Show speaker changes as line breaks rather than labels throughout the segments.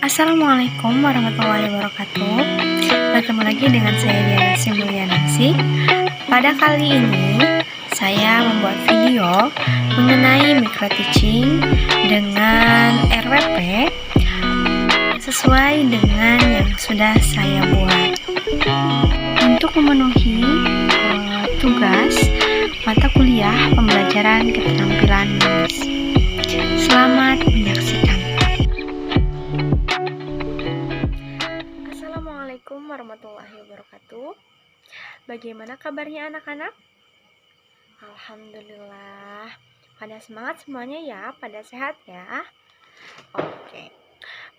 Assalamualaikum warahmatullahi wabarakatuh. Bertemu lagi dengan saya Diana Simulyanasi. Pada kali ini saya membuat video mengenai micro teaching dengan RWP sesuai dengan yang sudah saya buat. Untuk memenuhi tugas mata kuliah pembelajaran keterampilan menulis. Selamat menyaksikan. Assalamualaikum warahmatullahi wabarakatuh. Bagaimana kabarnya anak-anak? Alhamdulillah. Pada semangat semuanya ya, pada sehat ya. Oke.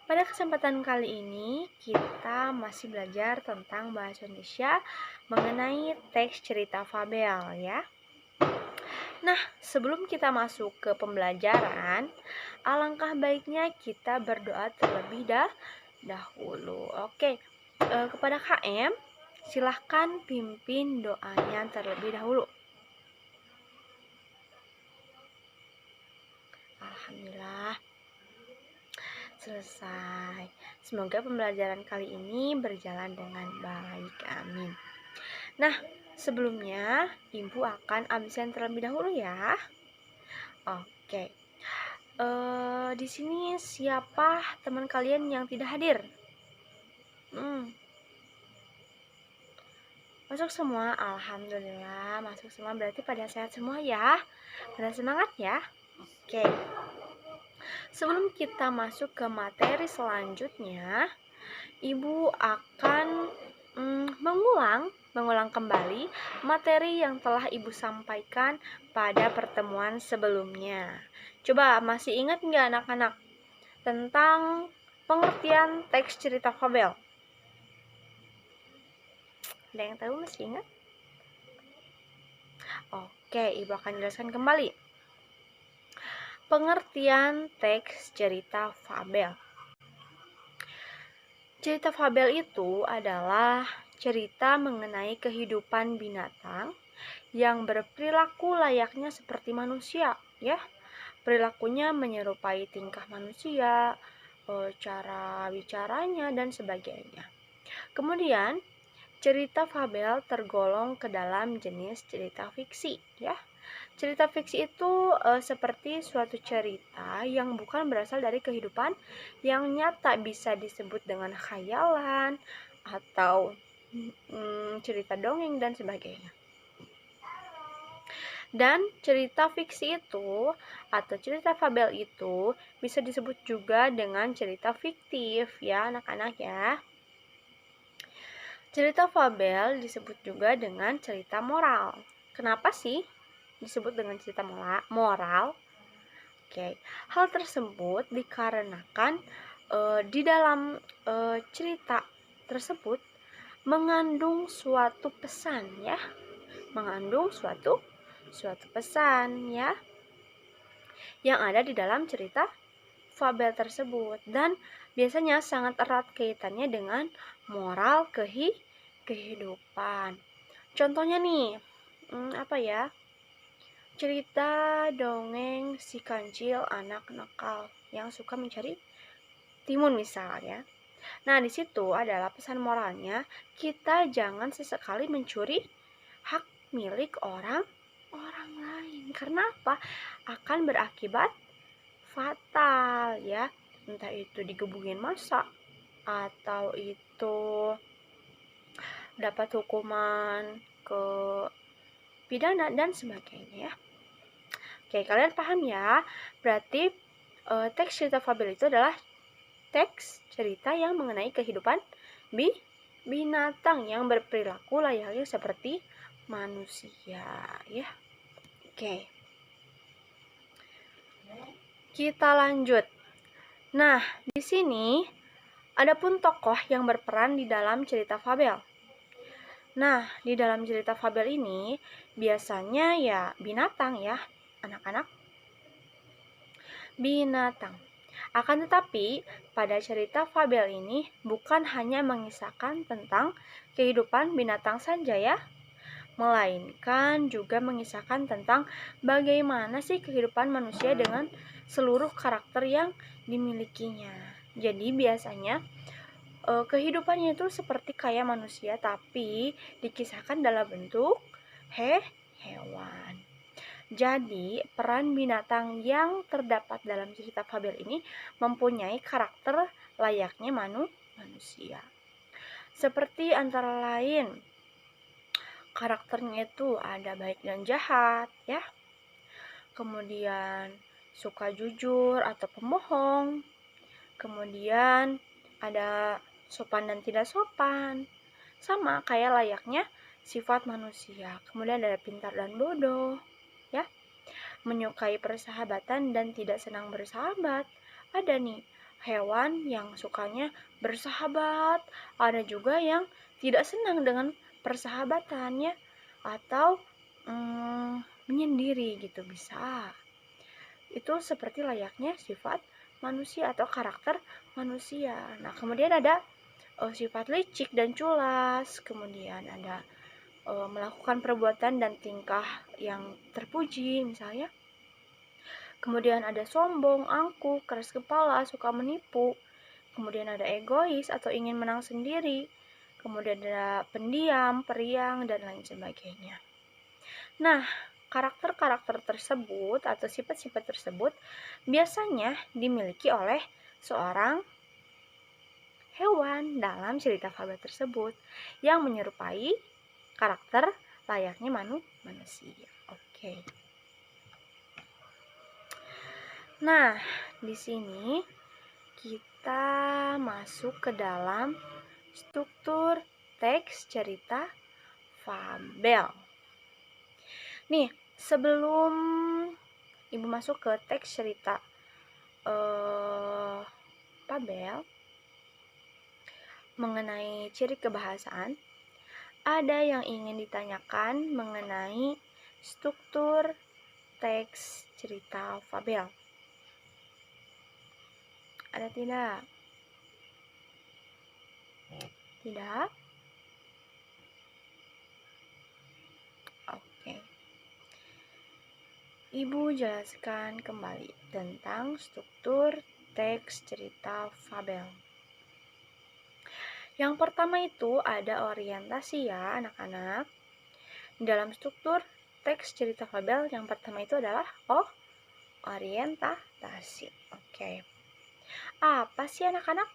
Pada kesempatan kali ini kita masih belajar tentang bahasa Indonesia mengenai teks cerita fabel ya. Nah, sebelum kita masuk ke pembelajaran, alangkah baiknya kita berdoa terlebih dahulu. Oke, kepada KM, silahkan pimpin doanya terlebih dahulu. Alhamdulillah, selesai. Semoga pembelajaran kali ini berjalan dengan baik. Amin. Nah, sebelumnya Ibu akan absen terlebih dahulu ya. Oke. Di sini siapa teman kalian yang tidak hadir? Masuk semua, alhamdulillah masuk semua, berarti pada sehat semua ya, pada semangat ya. Oke, sebelum kita masuk ke materi selanjutnya, Ibu akan mengulang kembali materi yang telah Ibu sampaikan pada pertemuan sebelumnya. Coba masih ingat nggak anak-anak tentang pengertian teks cerita fabel? Ada yang tahu, masih ingat? Oke, Ibu akan jelaskan kembali. Pengertian teks cerita fabel. Cerita fabel itu adalah cerita mengenai kehidupan binatang yang berperilaku layaknya seperti manusia, ya. Perilakunya menyerupai tingkah manusia, cara bicaranya dan sebagainya. Kemudian, cerita fabel tergolong ke dalam jenis cerita fiksi, ya. Cerita fiksi itu seperti suatu cerita yang bukan berasal dari kehidupan yang nyata, bisa disebut dengan khayalan atau cerita dongeng dan sebagainya. Dan cerita fiksi itu atau cerita fabel itu bisa disebut juga dengan cerita fiktif ya anak-anak ya. Cerita fabel disebut juga dengan cerita moral. Kenapa sih disebut dengan cerita moral? Oke, hal tersebut dikarenakan di dalam cerita tersebut mengandung suatu pesan ya, mengandung suatu pesan ya, yang ada di dalam cerita fabel tersebut dan biasanya sangat erat kaitannya dengan moral kehidupan. Contohnya nih, cerita dongeng si kancil anak nakal yang suka mencari timun misalnya. Nah, di situ adalah pesan moralnya, kita jangan sesekali mencuri hak milik orang lain. Karena apa? Akan berakibat fatal ya. Entah itu digebugin masa atau itu dapat hukuman ke pidana dan sebagainya ya. Oke, kalian paham ya? Berarti teks cerita fabel itu adalah teks cerita yang mengenai kehidupan binatang yang berperilaku layaknya seperti manusia ya. Oke. Kita lanjut. Nah, di sini adapun tokoh yang berperan di dalam cerita fabel. Nah, di dalam cerita fabel ini biasanya ya binatang ya, anak-anak. Binatang. Akan tetapi, pada cerita fabel ini bukan hanya mengisahkan tentang kehidupan binatang saja ya, melainkan juga mengisahkan tentang bagaimana sih kehidupan manusia dengan seluruh karakter yang dimilikinya. Jadi biasanya kehidupannya itu seperti kayak manusia tapi dikisahkan dalam bentuk hewan. Jadi, peran binatang yang terdapat dalam cerita fabel ini mempunyai karakter layaknya manusia. Seperti antara lain, karakternya itu ada baik dan jahat, ya. Kemudian suka jujur atau pembohong. Kemudian ada sopan dan tidak sopan. Sama kayak layaknya sifat manusia. Kemudian ada pintar dan bodoh, ya. Menyukai persahabatan dan tidak senang bersahabat. Ada nih hewan yang sukanya bersahabat, ada juga yang tidak senang dengan persahabatannya atau menyendiri gitu bisa. Itu seperti layaknya sifat manusia atau karakter manusia. Nah, kemudian ada sifat licik dan culas, kemudian ada melakukan perbuatan dan tingkah yang terpuji misalnya. Kemudian ada sombong, angkuh, keras kepala, suka menipu. Kemudian ada egois atau ingin menang sendiri. Kemudian ada pendiam, periang, dan lain sebagainya. Nah, karakter-karakter tersebut atau sifat-sifat tersebut biasanya dimiliki oleh seorang hewan dalam cerita fabel tersebut yang menyerupai karakter layaknya manusia. Oke. Nah, di sini kita masuk ke dalam struktur teks cerita fabel. Nih, sebelum Ibu masuk ke teks cerita fabel mengenai ciri kebahasaan, ada yang ingin ditanyakan mengenai struktur teks cerita fabel. Ada tidak? Tidak? Oke. Ibu jelaskan kembali tentang struktur teks cerita fabel. Yang pertama itu ada orientasi ya anak-anak. Dalam struktur teks cerita fabel yang pertama itu adalah orientasi. Oke. Apa sih anak-anak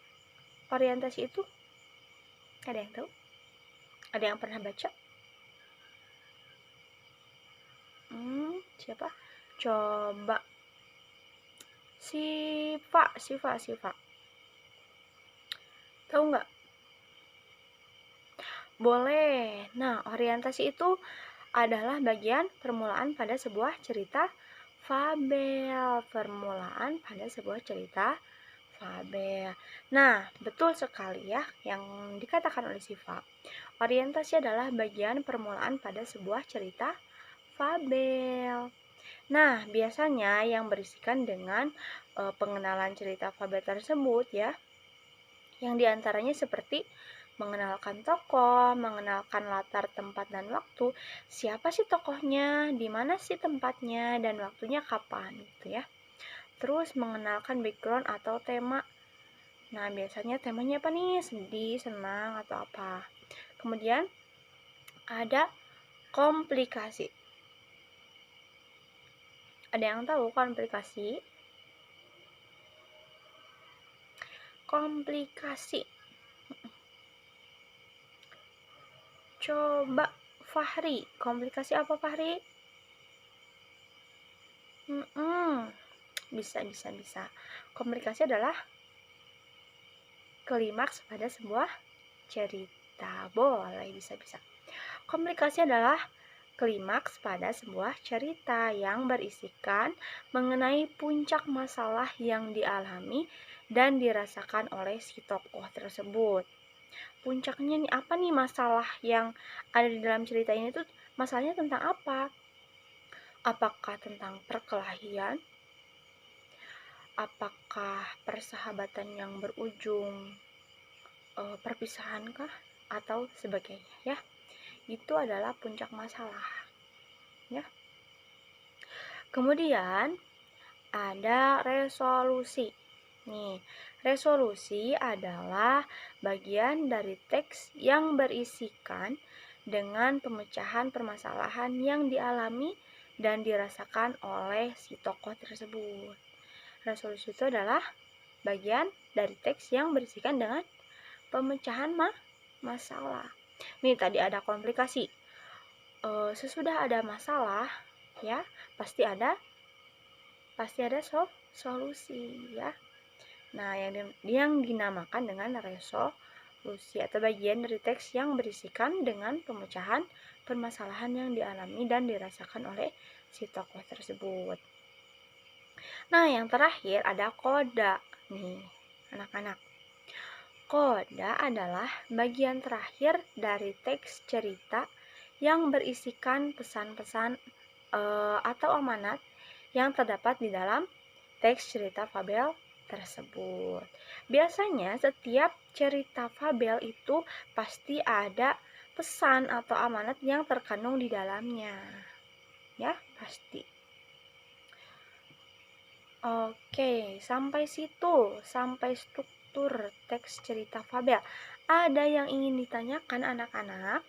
orientasi itu? Ada yang tahu? Ada yang pernah baca? Siapa? Coba. Siva. Tahu nggak? Boleh. Nah, orientasi itu adalah bagian permulaan pada sebuah cerita fabel. Permulaan pada sebuah cerita fabel. Nah, betul sekali ya yang dikatakan oleh Siva. Orientasi adalah bagian permulaan pada sebuah cerita fabel. Nah, biasanya yang berisikan dengan pengenalan cerita fabel tersebut ya, yang diantaranya seperti mengenalkan tokoh, mengenalkan latar tempat dan waktu, siapa sih tokohnya, di mana sih tempatnya, dan waktunya kapan gitu ya. Terus mengenalkan background atau tema. Nah, biasanya temanya apa nih? Sedih, senang, atau apa. Kemudian ada komplikasi. Ada yang tahu komplikasi? Komplikasi. Coba Fahri, komplikasi apa Fahri? Bisa. Komplikasi adalah klimaks pada sebuah cerita. Boleh, bisa. Komplikasi adalah klimaks pada sebuah cerita yang berisikan mengenai puncak masalah yang dialami dan dirasakan oleh si tokoh tersebut. Puncaknya nih apa nih masalah yang ada di dalam cerita ini tuh, masalahnya tentang apa? Apakah tentang perkelahian? Apakah persahabatan yang berujung perpisahan kah? Atau sebagainya ya. Itu adalah puncak masalah ya. Kemudian ada resolusi. Nih, Resolusi adalah bagian dari teks yang berisikan dengan pemecahan permasalahan yang dialami dan dirasakan oleh si tokoh tersebut. Resolusi itu adalah bagian dari teks yang berisikan dengan pemecahan masalah. Nih tadi ada komplikasi. Sesudah ada masalah, ya pasti ada solusi, ya. Nah, yang dinamakan dengan resolusi atau bagian dari teks yang berisikan dengan pemecahan permasalahan yang dialami dan dirasakan oleh si tokoh tersebut. Nah, yang terakhir ada koda nih, anak-anak. Koda adalah bagian terakhir dari teks cerita yang berisikan pesan-pesan atau amanat yang terdapat di dalam teks cerita fabel tersebut. Biasanya setiap cerita fabel itu pasti ada pesan atau amanat yang terkandung di dalamnya. Ya, pasti. Oke, sampai situ, sampai struktur teks cerita fabel. Ada yang ingin ditanyakan anak-anak?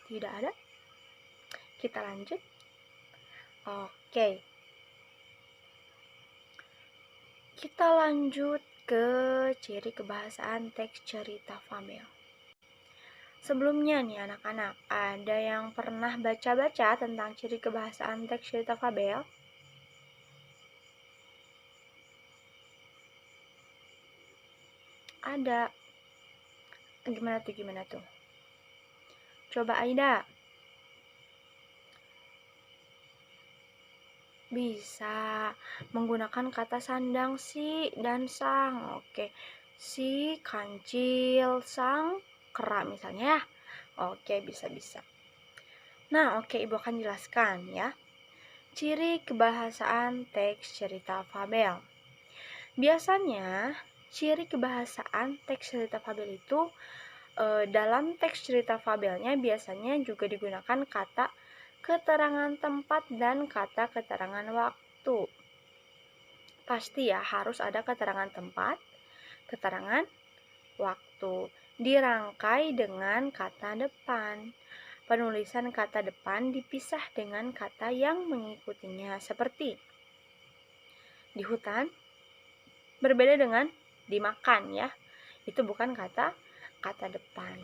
Tidak ada? Kita lanjut. Oke. Kita lanjut ke ciri kebahasaan teks cerita fabel. Sebelumnya nih anak-anak, ada yang pernah baca-baca tentang ciri kebahasaan teks cerita fabel? Ada. Gimana tuh? Coba Aida. Bisa menggunakan kata sandang si dan sang. Oke. Si, kancil, sang, kera misalnya ya. Oke, bisa. Nah, oke, Ibu akan jelaskan ya. Ciri kebahasaan teks cerita fabel. Biasanya, ciri kebahasaan teks cerita fabel itu dalam teks cerita fabelnya biasanya juga digunakan kata keterangan tempat dan kata keterangan waktu. Pasti ya, harus ada keterangan tempat, keterangan waktu. Dirangkai dengan kata depan. Penulisan kata depan dipisah dengan kata yang mengikutinya, seperti di hutan berbeda dengan dimakan ya. Itu bukan kata depan.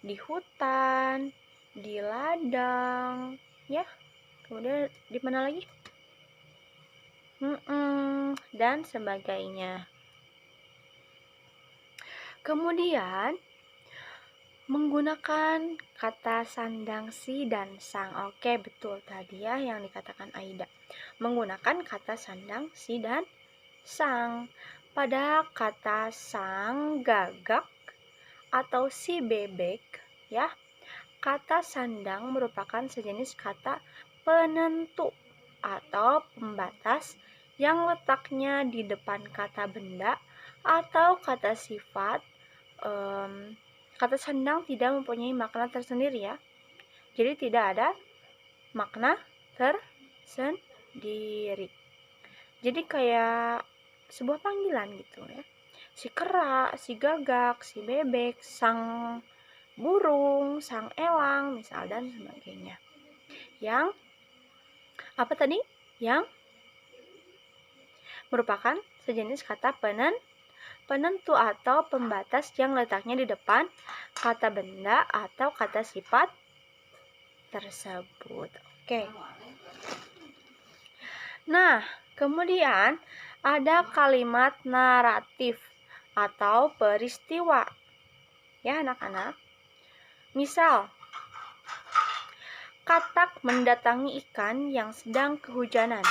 Di hutan, di ladang, ya. Kemudian di mana lagi? Dan sebagainya. Kemudian menggunakan kata sandang si dan sang. Oke, betul tadi ya yang dikatakan Aida. Menggunakan kata sandang si dan sang. Pada kata sang gagak atau si bebek, ya. Kata sandang merupakan sejenis kata penentu atau pembatas yang letaknya di depan kata benda atau kata sifat. Kata sandang tidak mempunyai makna tersendiri ya. Jadi tidak ada makna tersendiri. Jadi kayak sebuah panggilan gitu ya. Si kera, si gagak, si bebek, sang burung, sang elang, misal dan sebagainya. Yang apa tadi? Yang merupakan sejenis kata penentu atau pembatas yang letaknya di depan kata benda atau kata sifat tersebut. Oke. Nah, kemudian ada kalimat naratif atau peristiwa. Ya, anak-anak. Misal, katak mendatangi ikan yang sedang kehujanan.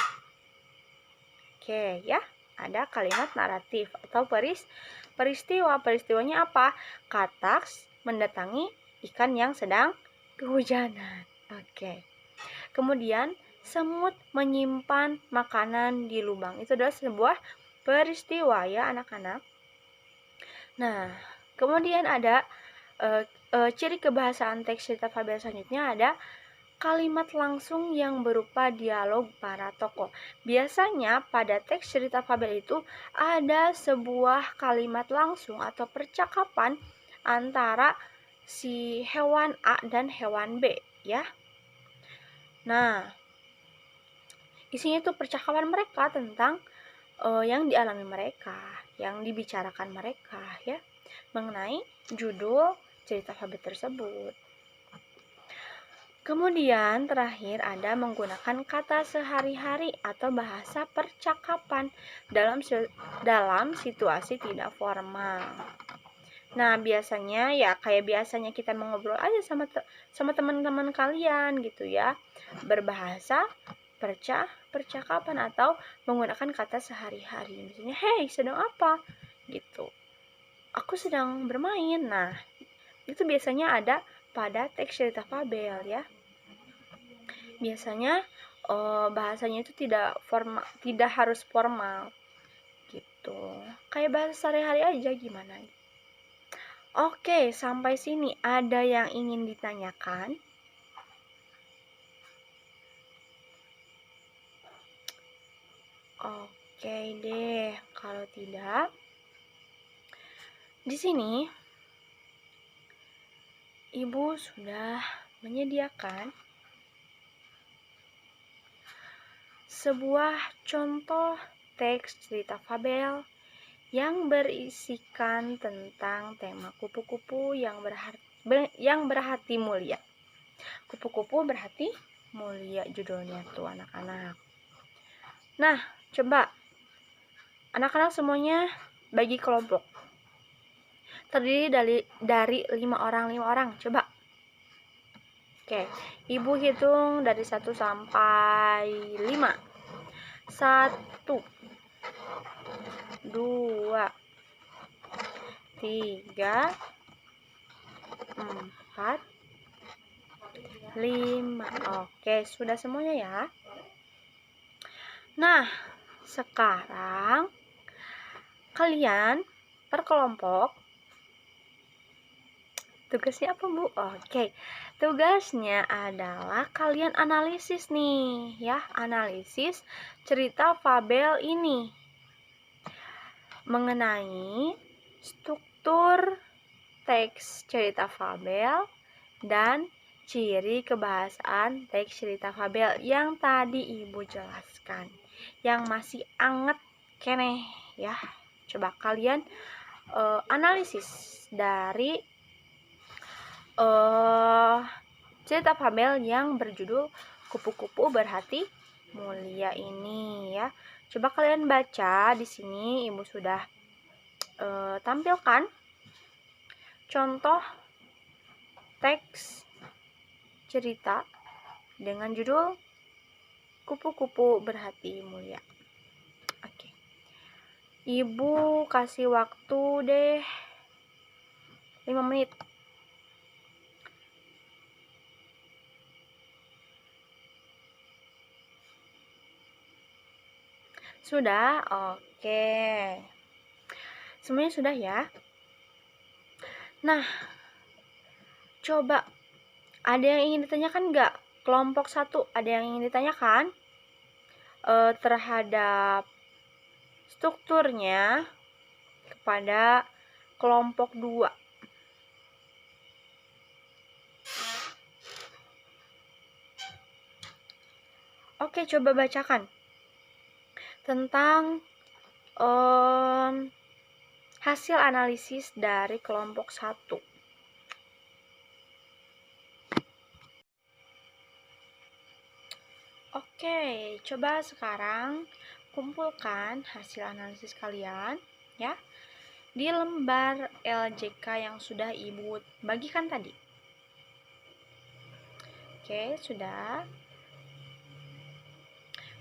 Oke, ya. Ada kalimat naratif atau peristiwa. Peristiwanya apa? Katak mendatangi ikan yang sedang kehujanan. Oke. Kemudian, semut menyimpan makanan di lubang. Itu adalah sebuah peristiwa ya anak-anak. Nah, kemudian ada ciri kebahasaan teks cerita fabel selanjutnya ada kalimat langsung yang berupa dialog para tokoh. Biasanya pada teks cerita fabel itu ada sebuah kalimat langsung atau percakapan antara si hewan A dan hewan B, ya. Nah, isinya itu percakapan mereka tentang yang dialami mereka, yang dibicarakan mereka, ya, mengenai judul cerita fabel tersebut. Kemudian terakhir ada menggunakan kata sehari-hari atau bahasa percakapan dalam situasi tidak formal. Nah, biasanya ya kayak biasanya kita mengobrol aja sama teman-teman kalian gitu ya. Berbahasa percakapan atau menggunakan kata sehari-hari. Misalnya, "Hey, sedang apa?" gitu. "Aku sedang bermain." Nah, itu biasanya ada pada teks cerita fabel, ya. Biasanya bahasanya itu tidak harus formal gitu. Kayak bahasa sehari-hari aja gimana. Oke, sampai sini ada yang ingin ditanyakan? Oke deh, kalau tidak, di sini Ibu sudah menyediakan sebuah contoh teks cerita fabel yang berisikan tentang tema kupu-kupu yang berhati mulia. Kupu-kupu berhati mulia judulnya tuh, anak-anak. Nah, coba anak-anak semuanya bagi kelompok. Terdiri dari 5 orang. Coba. Oke, Ibu hitung dari 1 sampai 5. 1, 2, 3, 4, 5. Oke, sudah semuanya ya. Nah, sekarang kalian per kelompok tugasnya apa, Bu? Oke. Tugasnya adalah kalian analisis nih, ya, analisis cerita fabel ini mengenai struktur teks cerita fabel dan ciri kebahasaan teks cerita fabel yang tadi Ibu jelaskan, yang masih anget keneh, ya. Coba kalian analisis dari cerita fabel yang berjudul Kupu-kupu Berhati Mulia ini, ya. Coba kalian baca di sini. Ibu sudah tampilkan contoh teks cerita dengan judul Kupu-kupu Berhati Mulia. Oke. Ibu kasih waktu deh 5 menit. Sudah? Oke. Semuanya sudah ya? Nah, coba ada yang ingin ditanyakan nggak? Kelompok 1 ada yang ingin ditanyakan terhadap strukturnya kepada kelompok 2. Oke, coba bacakan tentang hasil analisis dari kelompok 1. Oke, coba sekarang kumpulkan hasil analisis kalian, ya, di lembar LJK yang sudah Ibu bagikan tadi. Oke, sudah.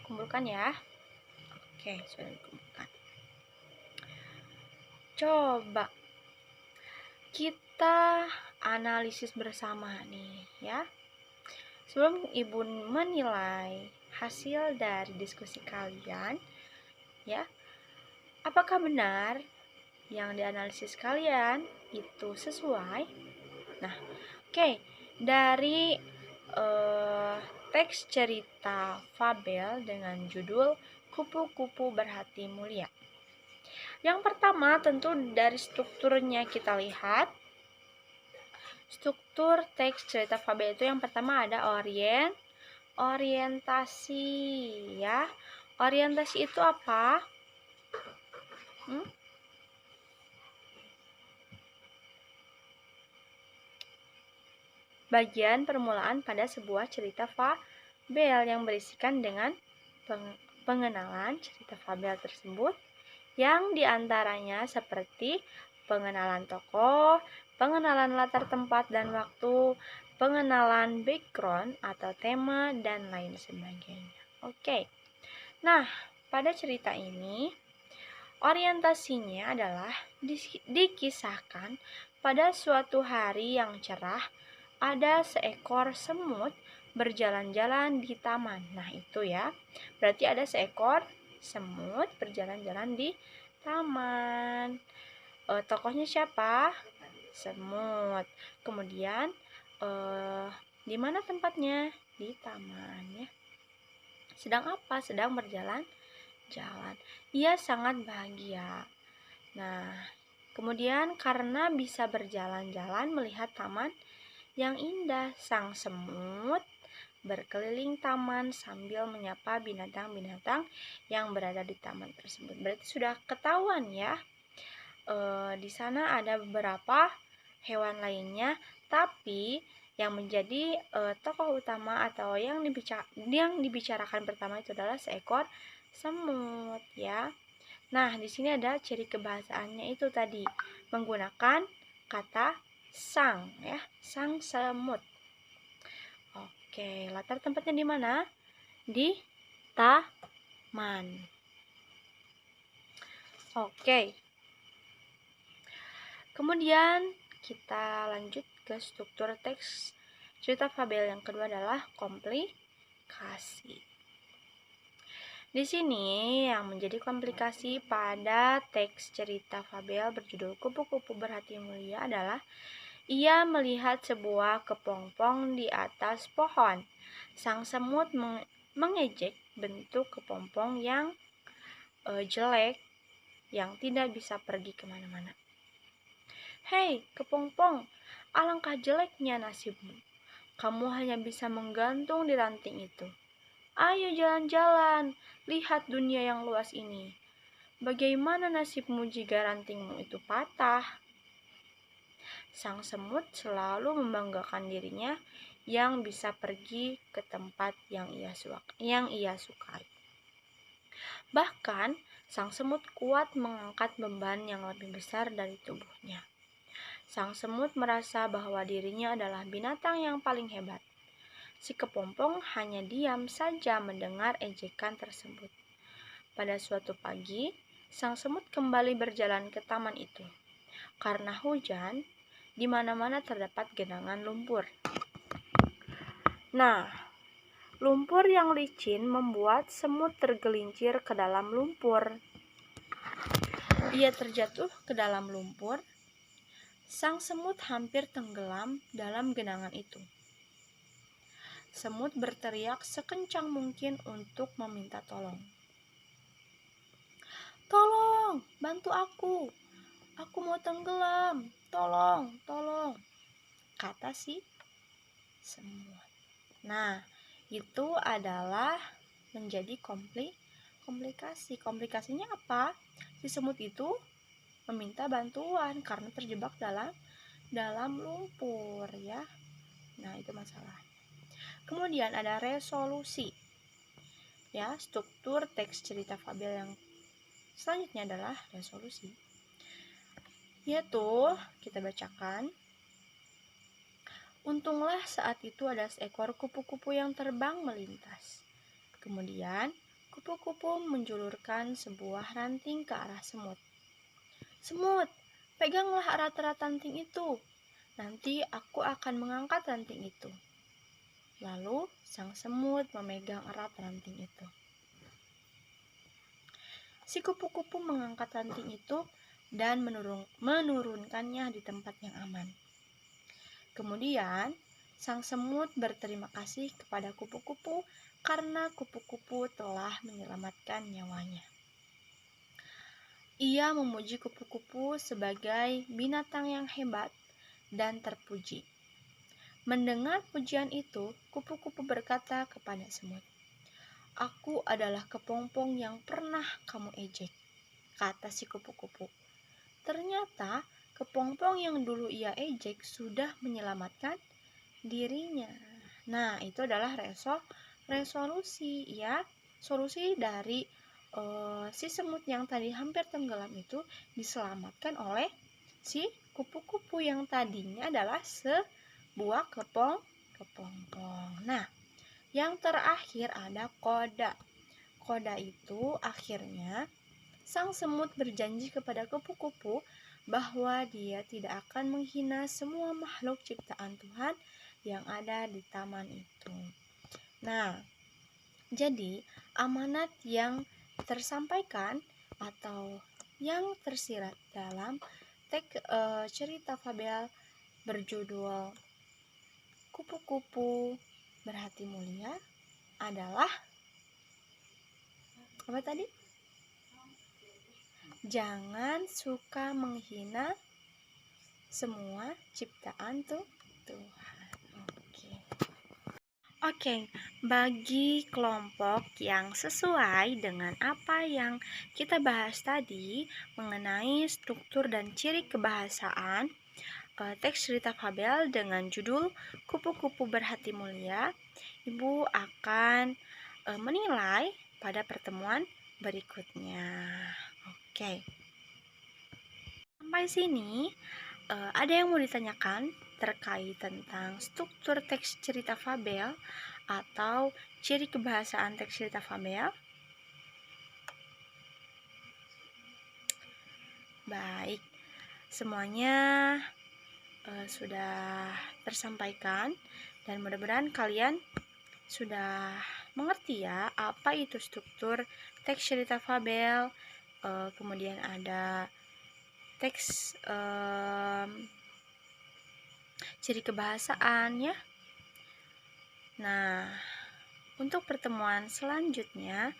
Kumpulkan ya. Oke, sudah dikumpulkan. Coba kita analisis bersama nih, ya. Sebelum Ibu menilai hasil dari diskusi kalian, ya, apakah benar yang dianalisis kalian itu sesuai? Nah, oke, dari eh, teks cerita fabel dengan judul Kupu-kupu Berhati Mulia. Yang pertama tentu dari strukturnya kita lihat. Struktur teks cerita fabel itu yang pertama ada orientasi ya. Orientasi itu apa? Bagian permulaan pada sebuah cerita fabel yang berisikan dengan pengenalan cerita fabel tersebut yang diantaranya seperti pengenalan tokoh, pengenalan latar tempat dan waktu, pengenalan background atau tema, dan lain sebagainya. Oke, nah pada cerita ini orientasinya adalah dikisahkan pada suatu hari yang cerah ada seekor semut berjalan-jalan di taman. Nah, itu ya. Berarti ada seekor semut berjalan-jalan di taman. Tokohnya siapa? Semut. Kemudian di mana tempatnya? Di taman ya. Sedang apa? Sedang berjalan-jalan. Ia sangat bahagia. Nah, kemudian karena bisa berjalan-jalan melihat taman yang indah, sang semut berkeliling taman sambil menyapa binatang-binatang yang berada di taman tersebut. Berarti sudah ketahuan ya, di sana ada beberapa hewan lainnya, tapi yang menjadi tokoh utama atau yang dibicarakan pertama itu adalah seekor semut ya. Nah, di sini ada ciri kebahasaannya itu tadi menggunakan kata sang ya, sang semut. Oke, latar tempatnya di mana? Di taman. Oke. Kemudian kita lanjut ke struktur teks cerita fabel yang kedua adalah komplikasi. Di sini yang menjadi komplikasi pada teks cerita fabel berjudul Kupu-kupu Berhati Mulia adalah ia melihat sebuah kepompong di atas pohon. Sang semut mengejek bentuk kepompong yang jelek yang tidak bisa pergi kemana-mana. Hei, kepompong, alangkah jeleknya nasibmu. Kamu hanya bisa menggantung di ranting itu. Ayo jalan-jalan, lihat dunia yang luas ini. Bagaimana nasibmu jika rantingmu itu patah? Sang semut selalu membanggakan dirinya yang bisa pergi ke tempat yang ia sukai. Bahkan, sang semut kuat mengangkat beban yang lebih besar dari tubuhnya. Sang semut merasa bahwa dirinya adalah binatang yang paling hebat. Si kepompong hanya diam saja mendengar ejekan tersebut. Pada suatu pagi, sang semut kembali berjalan ke taman itu. Karena hujan, di mana-mana terdapat genangan lumpur. Nah, lumpur yang licin membuat semut tergelincir ke dalam lumpur. Ia terjatuh ke dalam lumpur. Sang semut hampir tenggelam dalam genangan itu. Semut berteriak sekencang mungkin untuk meminta tolong. Tolong, bantu aku. Aku mau tenggelam. Tolong, tolong, kata si semut. Nah, itu adalah menjadi komplikasi. Komplikasinya apa? Si semut itu meminta bantuan karena terjebak dalam lumpur ya. Nah, itu masalah. Kemudian ada resolusi. Ya, struktur teks cerita fabel yang selanjutnya adalah resolusi. Yaitu kita bacakan. Untunglah saat itu ada seekor kupu-kupu yang terbang melintas. Kemudian, kupu-kupu menjulurkan sebuah ranting ke arah semut. Semut, peganglah erat-erat ranting itu. Nanti aku akan mengangkat ranting itu. Lalu, sang semut memegang erat ranting itu. Si kupu-kupu mengangkat ranting itu dan menurunkannya di tempat yang aman. Kemudian, sang semut berterima kasih kepada kupu-kupu karena kupu-kupu telah menyelamatkan nyawanya. Ia memuji kupu-kupu sebagai binatang yang hebat dan terpuji. Mendengar pujian itu, kupu-kupu berkata kepada semut, "Aku adalah kepompong yang pernah kamu ejek," kata si kupu-kupu. Ternyata kepompong yang dulu ia ejek sudah menyelamatkan dirinya. Nah, itu adalah resolusi ya. Solusi dari si semut yang tadi hampir tenggelam itu diselamatkan oleh si kupu-kupu yang tadinya adalah sebuah kepompong. Nah, yang terakhir ada koda. Koda itu akhirnya sang semut berjanji kepada kupu-kupu bahwa dia tidak akan menghina semua makhluk ciptaan Tuhan yang ada di taman itu. Nah, jadi amanat yang tersampaikan atau yang tersirat dalam cerita fabel berjudul Kupu-kupu Berhati Mulia adalah apa tadi? Jangan suka menghina semua ciptaan Tuhan. Oke, bagi kelompok yang sesuai dengan apa yang kita bahas tadi mengenai struktur dan ciri kebahasaan teks cerita fabel dengan judul Kupu-kupu Berhati Mulia, Ibu akan menilai pada pertemuan berikutnya. Oke. Sampai sini ada yang mau ditanyakan terkait tentang struktur teks cerita fabel atau ciri kebahasaan teks cerita fabel? Baik, semuanya sudah tersampaikan dan mudah-mudahan kalian sudah mengerti ya apa itu struktur teks cerita fabel, kemudian ada teks ciri kebahasaan ya. Nah, untuk pertemuan selanjutnya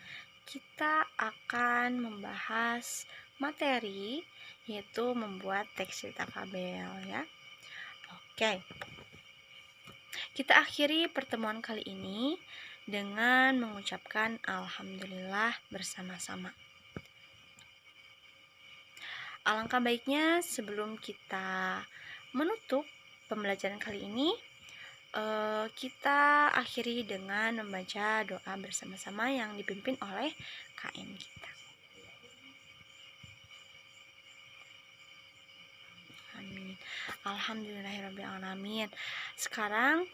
kita akan membahas materi yaitu membuat teks cerita fabel ya. Oke. Kita akhiri pertemuan kali ini dengan mengucapkan alhamdulillah bersama-sama. Alangkah baiknya sebelum kita menutup pembelajaran kali ini, kita akhiri dengan membaca doa bersama-sama yang dipimpin oleh KM kita. Amin. Alhamdulillahirrahmanirrahim. Sekarang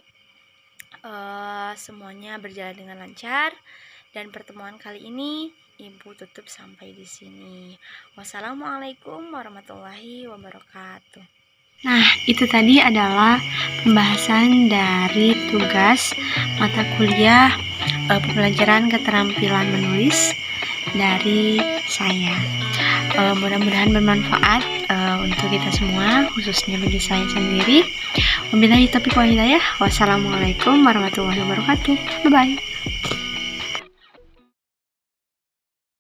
semuanya berjalan dengan lancar dan pertemuan kali ini Ibu tutup sampai di sini. Wassalamualaikum warahmatullahi wabarakatuh. Nah, itu tadi adalah pembahasan dari tugas mata kuliah pembelajaran keterampilan menulis dari saya. Mudah-mudahan bermanfaat untuk kita semua, khususnya bagi saya sendiri. Wabillahi taufiq wal hidayah. Wassalamualaikum warahmatullahi wabarakatuh. Bye-bye.